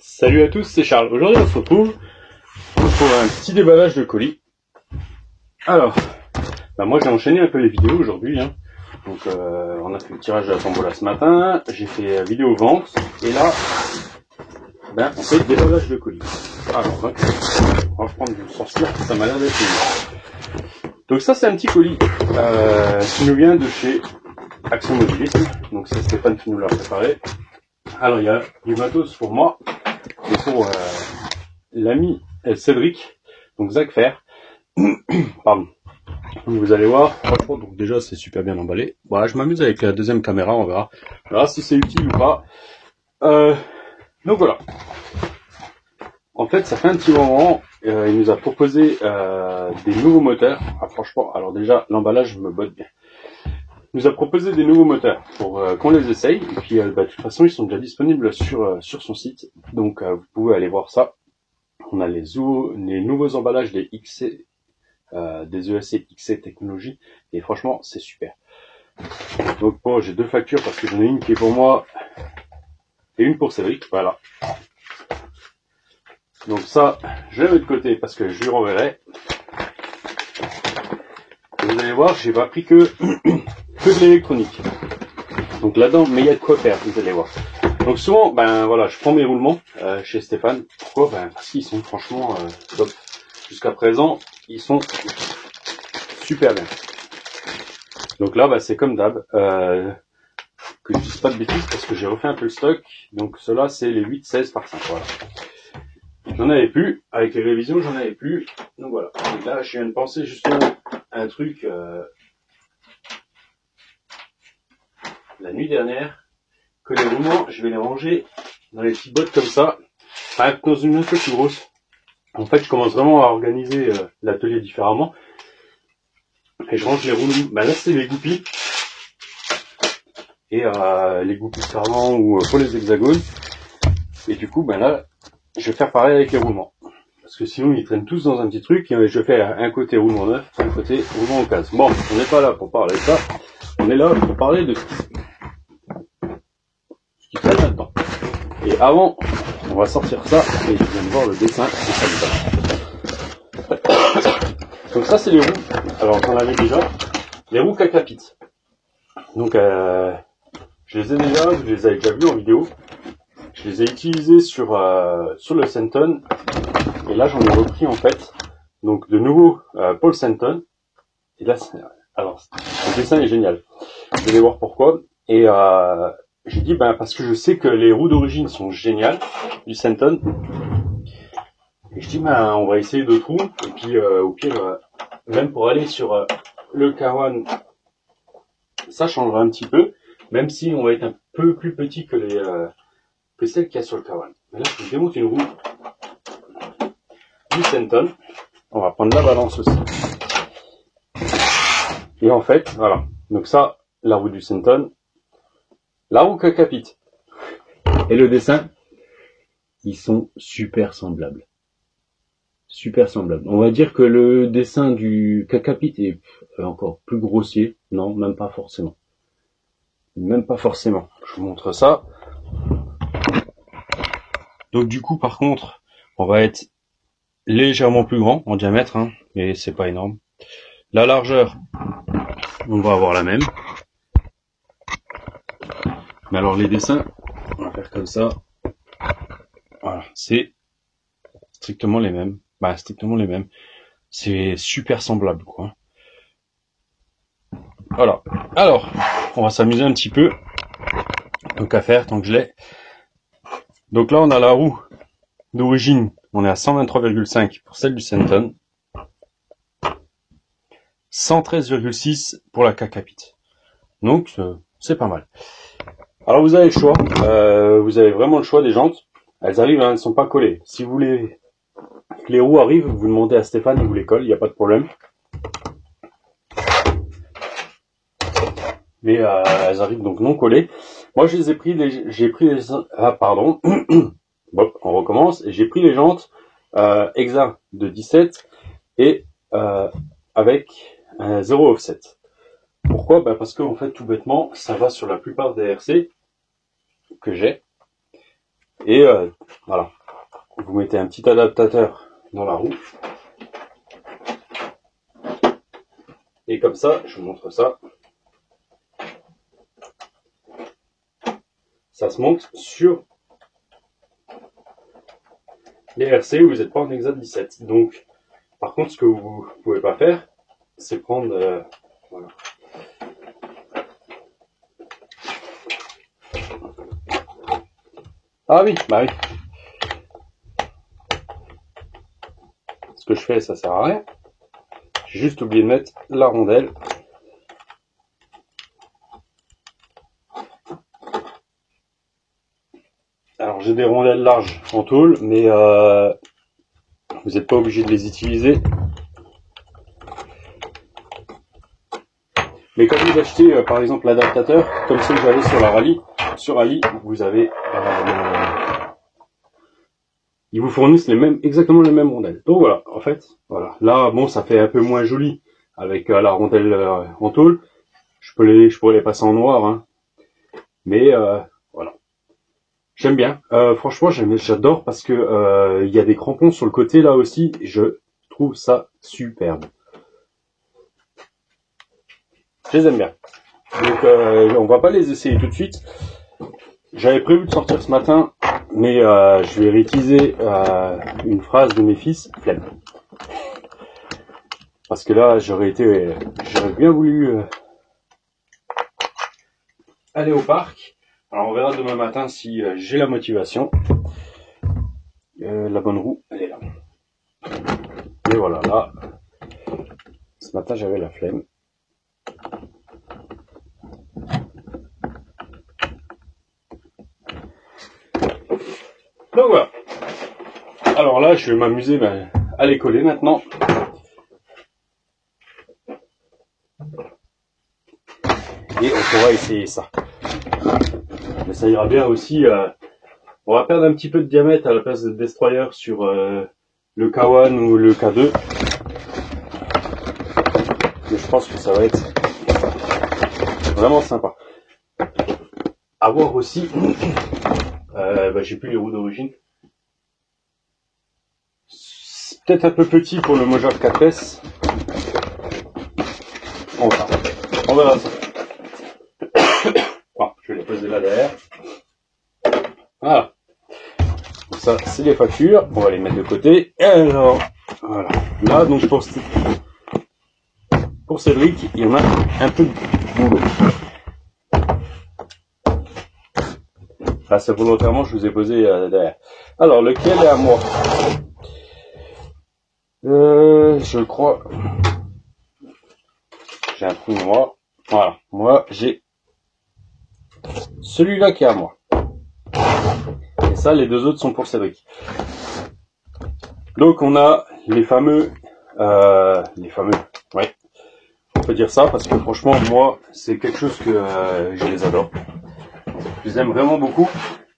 Salut à tous, c'est Charles. Aujourd'hui on se retrouve pour un petit déballage de colis. Alors, moi j'ai enchaîné un peu les vidéos aujourd'hui. Donc on a fait le tirage de la tombola ce matin, j'ai fait vidéo vente, et là, on fait le déballage de colis. Alors, on va reprendre du sens là, ça m'a l'air d'être mieux. Donc ça c'est un petit colis qui nous vient de chez Action Mobilisme. Donc c'est Stéphane qui nous l'a préparé. Alors il y a du matos pour moi et pour l'ami Cédric, donc Zach Fer. Pardon. Donc vous allez voir, franchement, donc déjà c'est super bien emballé. Voilà, je m'amuse avec la deuxième caméra, on verra. On verra si c'est utile ou pas. Donc voilà. En fait, ça fait un petit moment, il nous a proposé des nouveaux moteurs. Ah, franchement, alors déjà l'emballage me botte bien. Il nous a proposé des nouveaux moteurs pour qu'on les essaye. Et puis de toute façon, ils sont déjà disponibles sur son site. Donc vous pouvez aller voir ça. On a les nouveaux emballages des XC, des ESC XC Technologies, et franchement c'est super. Donc bon, j'ai deux factures parce que j'en ai une qui est pour moi et une pour Cédric, voilà. Donc ça, je la mets de côté parce que je lui renverrai. Et vous allez voir, j'ai pas pris que de l'électronique. Donc là-dedans, mais il y a de quoi faire, vous allez voir. Donc souvent, voilà, je prends mes roulements chez Stéphane. Pourquoi? Parce qu'ils sont franchement top. Jusqu'à présent, ils sont super bien. Donc là, c'est comme d'hab. Que je dise pas de bêtises parce que j'ai refait un peu le stock. Donc ceux-là, c'est les 8-16 par 5. Voilà. J'en avais plus. Avec les révisions, j'en avais plus. Donc voilà. Et là, je viens de penser justement à un truc la nuit dernière. Que les roulements, je vais les ranger dans les petites boîtes comme ça. Dans une un peu plus grosse. En fait, je commence vraiment à organiser l'atelier différemment. Et je range les roulements. Là, c'est les goupilles. Et les goupilles servants ou pour les hexagones. Et du coup, là, je vais faire pareil avec les roulements. Parce que sinon, ils traînent tous dans un petit truc. Et je fais un côté roulement neuf, un côté roulement en case. Bon, on n'est pas là pour parler de ça. On est là pour parler de ce qui traîne là-dedans. Et avant, on va sortir ça. Et je viens de voir le dessin. Donc ça, c'est les roues. Alors, j'en avais déjà. Les roues Kakapit. Donc, je les ai déjà vues en vidéo. Je les ai utilisées sur le Senton. Et là, j'en ai repris en fait. Donc de nouveau Paul Senton. Et là, le dessin est génial. Vous allez voir pourquoi. Et j'ai dit parce que je sais que les roues d'origine sont géniales du Senton. Et je dis on va essayer d'autres roues. Et puis au pire, même pour aller sur le K1, ça changera un petit peu. Même si on va être un peu plus petit que celle qu'il y a sur le K1. Mais là, je vous démonte une roue du Senton. On va prendre la balance aussi. Et en fait, voilà. Donc ça, la roue du Senton, la roue Kakapit et le dessin, ils sont super semblables. Super semblables. On va dire que le dessin du Kakapit est encore plus grossier. Non, même pas forcément. Même pas forcément. Je vous montre ça. Donc du coup, par contre, on va être légèrement plus grand en diamètre, mais c'est pas énorme. La largeur, on va avoir la même. Mais alors les dessins, on va faire comme ça. Voilà, c'est strictement les mêmes. Strictement les mêmes. C'est super semblable, quoi. Voilà. Alors, on va s'amuser un petit peu. Donc à faire, tant que je l'ai. Donc là, on a la roue d'origine. On est à 123,5 pour celle du Senton. 113,6 pour la Kakapit. Donc, c'est pas mal. Alors vous avez le choix. Vous avez vraiment le choix des jantes. Elles arrivent, elles ne sont pas collées. Si vous voulez que les roues arrivent, vous demandez à Stéphane, il vous les colle, il n'y a pas de problème. Mais elles arrivent donc non collées. Moi, j'ai pris les pardon. Bon, on recommence. Et j'ai pris les jantes Exa de 17 et avec 0 offset. Pourquoi? Parce que en fait, tout bêtement, ça va sur la plupart des RC que j'ai. Et voilà, vous mettez un petit adaptateur dans la roue. Et comme ça, je vous montre ça. Ça se monte sur les RC où vous n'êtes pas en Exa 17. Donc, par contre, ce que vous ne pouvez pas faire, c'est prendre... voilà. Ah oui, bah oui. Ce que je fais, ça sert à rien. J'ai juste oublié de mettre la rondelle. Alors j'ai des rondelles larges en tôle, mais vous n'êtes pas obligé de les utiliser. Mais quand vous achetez par exemple l'adaptateur, comme celui que j'avais sur la Rallye, sur Rallye, vous avez ils vous fournissent exactement les mêmes rondelles. Donc voilà, en fait, voilà. Là, bon, ça fait un peu moins joli avec la rondelle en tôle. Je pourrais les passer en noir, hein. Mais voilà. J'aime bien. Franchement, j'adore parce que il y a des crampons sur le côté là aussi. Je trouve ça superbe. Je les aime bien. Donc on va pas les essayer tout de suite. J'avais prévu de sortir ce matin, mais je vais réutiliser une phrase de mes fils, flemme. Parce que là, j'aurais bien voulu aller au parc. Alors on verra demain matin si j'ai la motivation. La bonne roue, elle est là. Et voilà, là, ce matin j'avais la flemme. Donc voilà. Alors là, je vais m'amuser à les coller maintenant. Et on pourra essayer ça. Mais ça ira bien aussi. On va perdre un petit peu de diamètre à la place de destroyer sur le K1 ou le K2. Mais je pense que ça va être vraiment sympa. À voir aussi. J'ai plus les roues d'origine. C'est peut-être un peu petit pour le Mojave 4S. On verra ça. Bon, je vais les poser là derrière. Voilà. Donc ça, c'est les factures. On va les mettre de côté. Et alors, voilà. Là, donc pour Cédric, il y en a un peu de boulot. Là, c'est volontairement, je vous ai posé derrière. Alors, lequel est à moi? Je crois. J'ai un trou noir. Voilà. Moi, j'ai celui-là qui est à moi. Et ça, les deux autres sont pour Cédric. Donc, on a les fameux, ouais. On peut dire ça parce que franchement, moi, c'est quelque chose que je les adore. Je les aime vraiment beaucoup.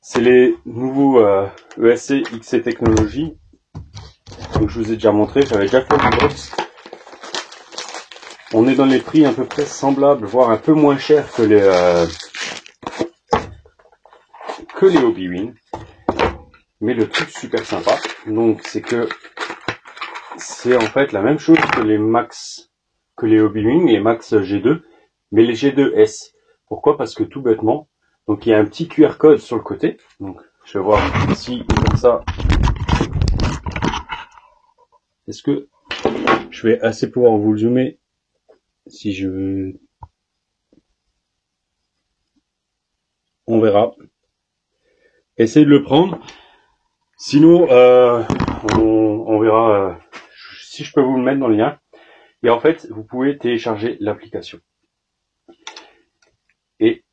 C'est les nouveaux ESC XC Technologies. Donc, je vous ai déjà montré, j'avais déjà fait une box. On est dans les prix à peu près semblables, voire un peu moins chers que les Hobby-Wing. Mais le truc super sympa, donc c'est que c'est en fait la même chose que les Max, que les Hobby-Wing, les Max G2, mais les G2S. Pourquoi? Parce que tout bêtement, donc il y a un petit QR code sur le côté. Donc je vais voir ici comme ça. Est-ce que je vais assez pouvoir vous le zoomer si je veux? On verra. Essayez de le prendre. Sinon, on verra si je peux vous le mettre dans le lien. Et en fait, vous pouvez télécharger l'application. Et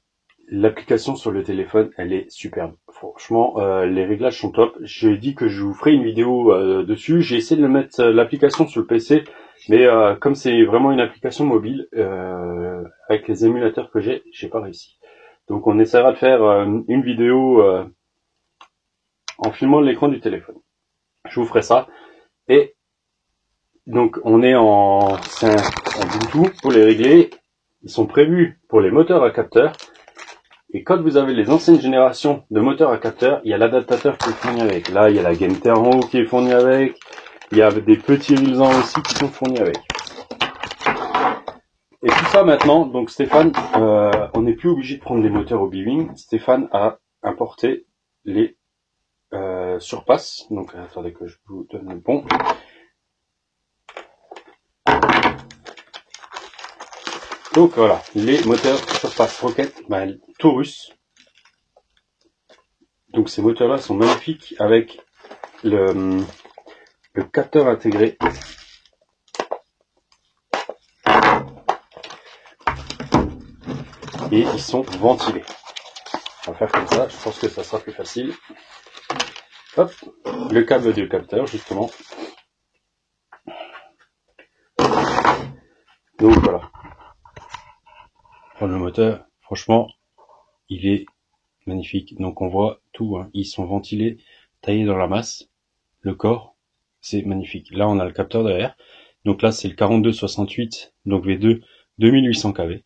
l'application sur le téléphone, elle est superbe. Franchement, les réglages sont top. J'ai dit que je vous ferai une vidéo dessus. J'ai essayé de mettre l'application sur le PC, mais comme c'est vraiment une application mobile, avec les émulateurs que j'ai pas réussi. Donc on essaiera de faire une vidéo en filmant l'écran du téléphone. Je vous ferai ça. Et donc on est en Bluetooth pour les régler. Ils sont prévus pour les moteurs à capteurs. Et quand vous avez les anciennes générations de moteurs à capteur, il y a l'adaptateur qui est fourni avec. Là, il y a la Game Thermo qui est fournie avec. Il y a des petits Rilsan aussi qui sont fournis avec. Et tout ça maintenant, donc Stéphane, on n'est plus obligé de prendre des moteurs au B-Wing. Stéphane a importé les surpasses. Donc attendez que je vous donne le bon. Donc voilà, les moteurs surpasse Rocket, Taurus. Donc ces moteurs-là sont magnifiques avec le capteur intégré. Et ils sont ventilés. On va faire comme ça, je pense que ça sera plus facile. Hop, le câble du capteur justement. Donc voilà. Pour le moteur, franchement, il est magnifique. Donc on voit tout, hein. Ils sont ventilés, taillés dans la masse. Le corps, c'est magnifique. Là on a le capteur derrière. Donc là c'est le 4268, donc V2 2800 kV.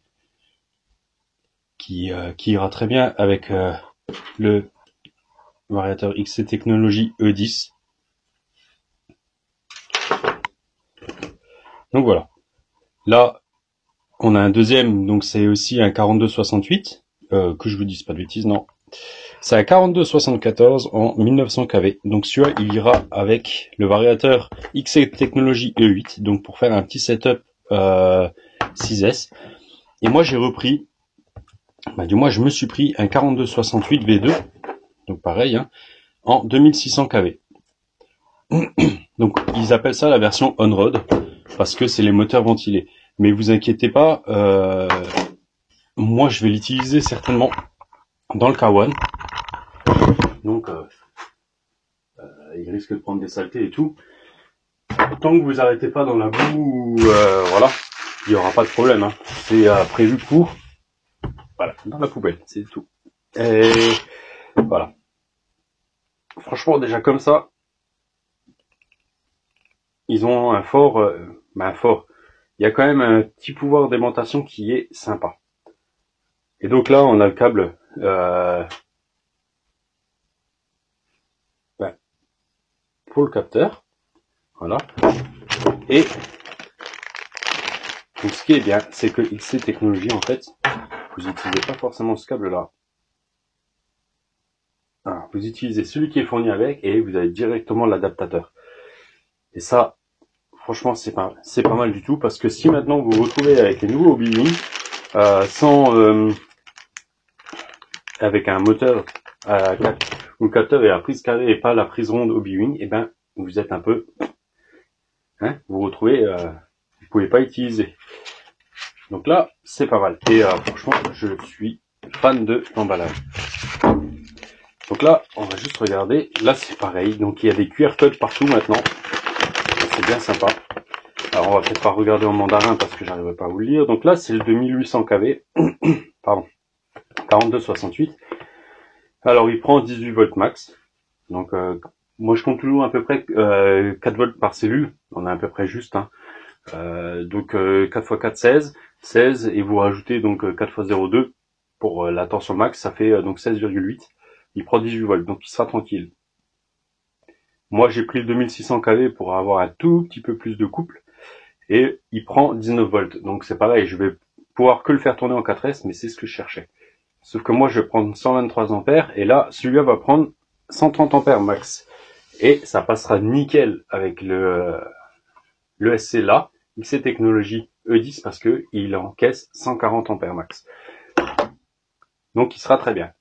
Qui ira très bien avec le variateur XC Technology E10. Donc voilà. Là, on a un deuxième, donc c'est aussi un 4268, que je vous dise pas de bêtises, non. C'est un 4274 en 1900 kV. Donc celui-là, il ira avec le variateur XC Technology E8, donc pour faire un petit setup 6S. Et moi, j'ai repris, du moins, je me suis pris un 4268 V2, donc pareil, hein, en 2600 kV. Donc ils appellent ça la version on-road parce que c'est les moteurs ventilés. Mais vous inquiétez pas, moi je vais l'utiliser certainement dans le K1. Donc il risque de prendre des saletés et tout. Tant que vous arrêtez pas dans la boue, voilà, il y aura pas de problème. Hein. C'est prévu pour, voilà, dans la poubelle, c'est tout. Et voilà. Franchement déjà comme ça. Ils ont un fort, il y a quand même un petit pouvoir d'aimantation qui est sympa. Et donc là, on a le câble pour le capteur, voilà. Et donc ce qui est bien, c'est que XC Technology, en fait, vous n'utilisez pas forcément ce câble-là. Vous utilisez celui qui est fourni avec et vous avez directement l'adaptateur. Et ça, franchement, c'est pas mal du tout parce que si maintenant vous vous retrouvez avec les nouveaux B-Wing avec un moteur où le capteur est à prise carrée et pas la prise ronde au B-Wing, et ben vous êtes un peu, hein, vous vous retrouvez, vous pouvez pas utiliser. Donc là, c'est pas mal. Et franchement, je suis fan de l'emballage. Donc là, on va juste regarder. Là, c'est pareil. Donc il y a des QR codes partout maintenant. C'est bien sympa. Alors on va peut-être pas regarder en mandarin parce que j'arriverai pas à vous le lire. Donc là, c'est le 2800 kV. Pardon. 4268. Alors il prend 18 volts max. Donc moi je compte toujours à peu près 4 volts par cellule. On est à peu près juste. Hein. Donc 4 x 4 16 et vous rajoutez donc 4 x 0,2 pour la tension max, ça fait donc 16,8. Il prend 18 volts, donc il sera tranquille. Moi j'ai pris le 2600 kV pour avoir un tout petit peu plus de couple et il prend 19 volts. Donc c'est pareil, je vais pouvoir que le faire tourner en 4S, mais c'est ce que je cherchais. Sauf que moi je vais prendre 123 ampères et là celui-là va prendre 130 ampères max. Et ça passera nickel avec le SC là, XC Technology E10 parce que il encaisse 140 ampères max. Donc il sera très bien.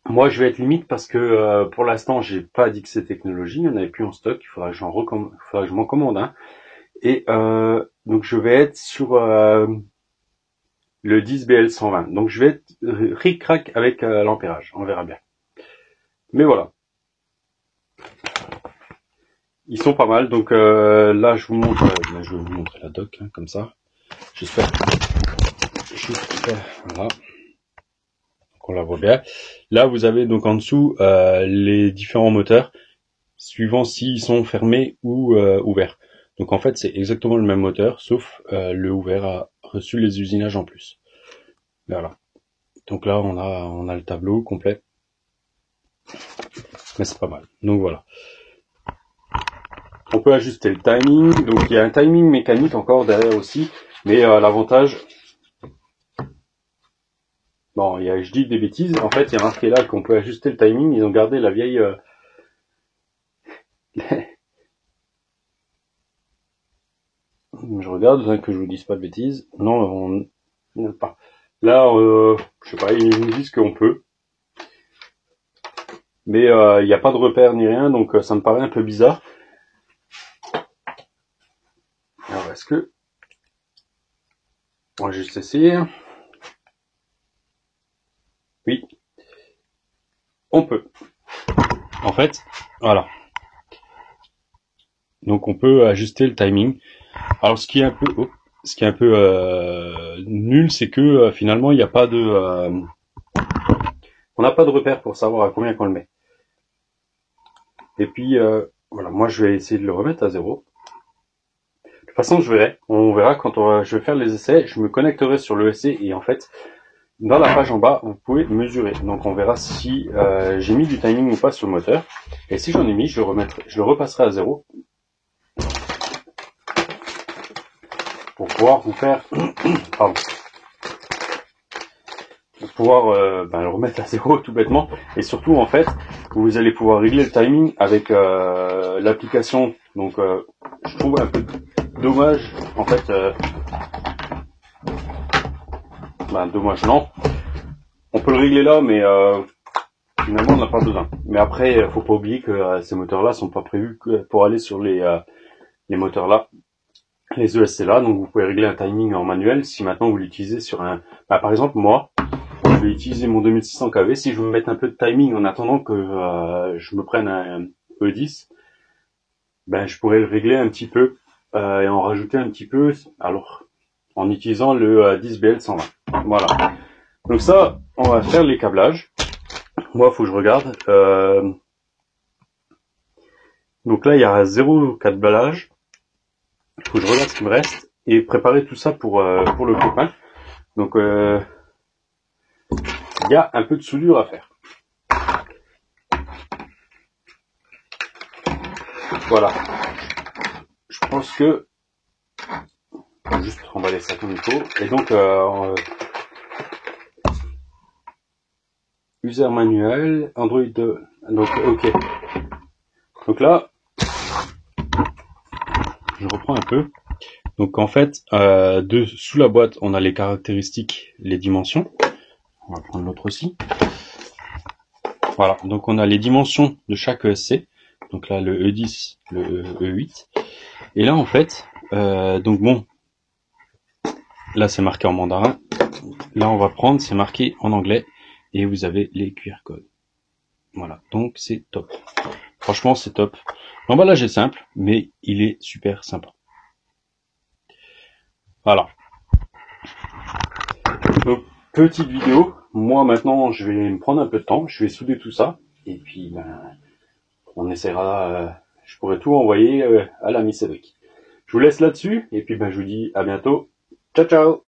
Moi je vais être limite parce que pour l'instant j'ai pas d'XC Technology, il n'y en avait plus en stock, il faudra que je m'en commande un. Et donc je vais être sur le 10BL120. Donc je vais être ric-rac avec l'ampérage, on verra bien. Mais voilà. Ils sont pas mal, donc là je vous montre, je vais vous montrer la doc, hein, comme ça. J'espère. Voilà. Donc on la voit bien. Là vous avez donc en dessous les différents moteurs, suivant s'ils sont fermés ou ouverts. Donc en fait c'est exactement le même moteur, sauf le ouvert a reçu les usinages en plus. Voilà. Donc là, on a le tableau complet. Mais c'est pas mal. Donc voilà. On peut ajuster le timing. Donc il y a un timing mécanique encore derrière aussi. Mais l'avantage... Bon, je dis des bêtises. En fait, il y a marqué là qu'on peut ajuster le timing. Ils ont gardé la vieille... Je regarde, hein, que je vous dise pas de bêtises. Non, on pas. Là, je sais pas, ils nous disent qu'on peut. Mais il n'y a pas de repère ni rien, donc ça me paraît un peu bizarre. Alors, est-ce que... On va juste essayer. Oui. On peut. En fait, voilà. Donc on peut ajuster le timing. Alors ce qui est un peu nul, c'est que finalement il n'y a pas de... on n'a pas de repère pour savoir à combien qu'on le met. Et puis, voilà, moi je vais essayer de le remettre à 0. De toute façon, on verra quand je vais faire les essais, je me connecterai sur le l'ESC et en fait, dans la page en bas, vous pouvez mesurer. Donc on verra si j'ai mis du timing ou pas sur le moteur. Et si j'en ai mis, je le repasserai à 0. Pour pouvoir vous faire... Pardon. Pour pouvoir le remettre à 0 tout bêtement. Et surtout, en fait, vous allez pouvoir régler le timing avec l'application. Donc je trouve un peu dommage, en fait... dommage, non. On peut le régler là, mais finalement, on n'a pas besoin. Mais après, faut pas oublier que ces moteurs-là sont pas prévus que pour aller sur les moteurs-là, les ESC là. Donc, vous pouvez régler un timing en manuel. Si maintenant vous l'utilisez sur un... par exemple, moi, je vais utiliser mon 2600 kV. Si je veux me mettre un peu de timing en attendant que je me prenne un E10, je pourrais le régler un petit peu et en rajouter un petit peu. Alors, en utilisant le 10BL120. Voilà. Donc ça, on va faire les câblages. Moi, faut que je regarde. Donc là, il y a 0 câblage. Il faut que je regarde ce qu'il me reste et préparer tout ça pour le copain. Donc, il y a un peu de soudure à faire. Voilà. Je pense que... Je vais juste remballer ça comme il faut. Et donc, user manuel, Android 2. Donc, ok. Donc là, je reprends un peu. Donc en fait, sous la boîte, on a les caractéristiques, les dimensions. On va prendre l'autre aussi. Voilà, donc on a les dimensions de chaque ESC. Donc là, le E10, le E8. Et là, en fait, donc bon, là c'est marqué en mandarin. Là, on va prendre, c'est marqué en anglais. Et vous avez les QR codes. Voilà, donc c'est top. Franchement, c'est top. L'emballage est simple, mais il est super sympa. Voilà. Donc, petite vidéo. Moi, maintenant, je vais me prendre un peu de temps. Je vais souder tout ça. Et puis, on essaiera... je pourrai tout envoyer à l'ami Cédric. Je vous laisse là-dessus. Et puis, je vous dis à bientôt. Ciao, ciao!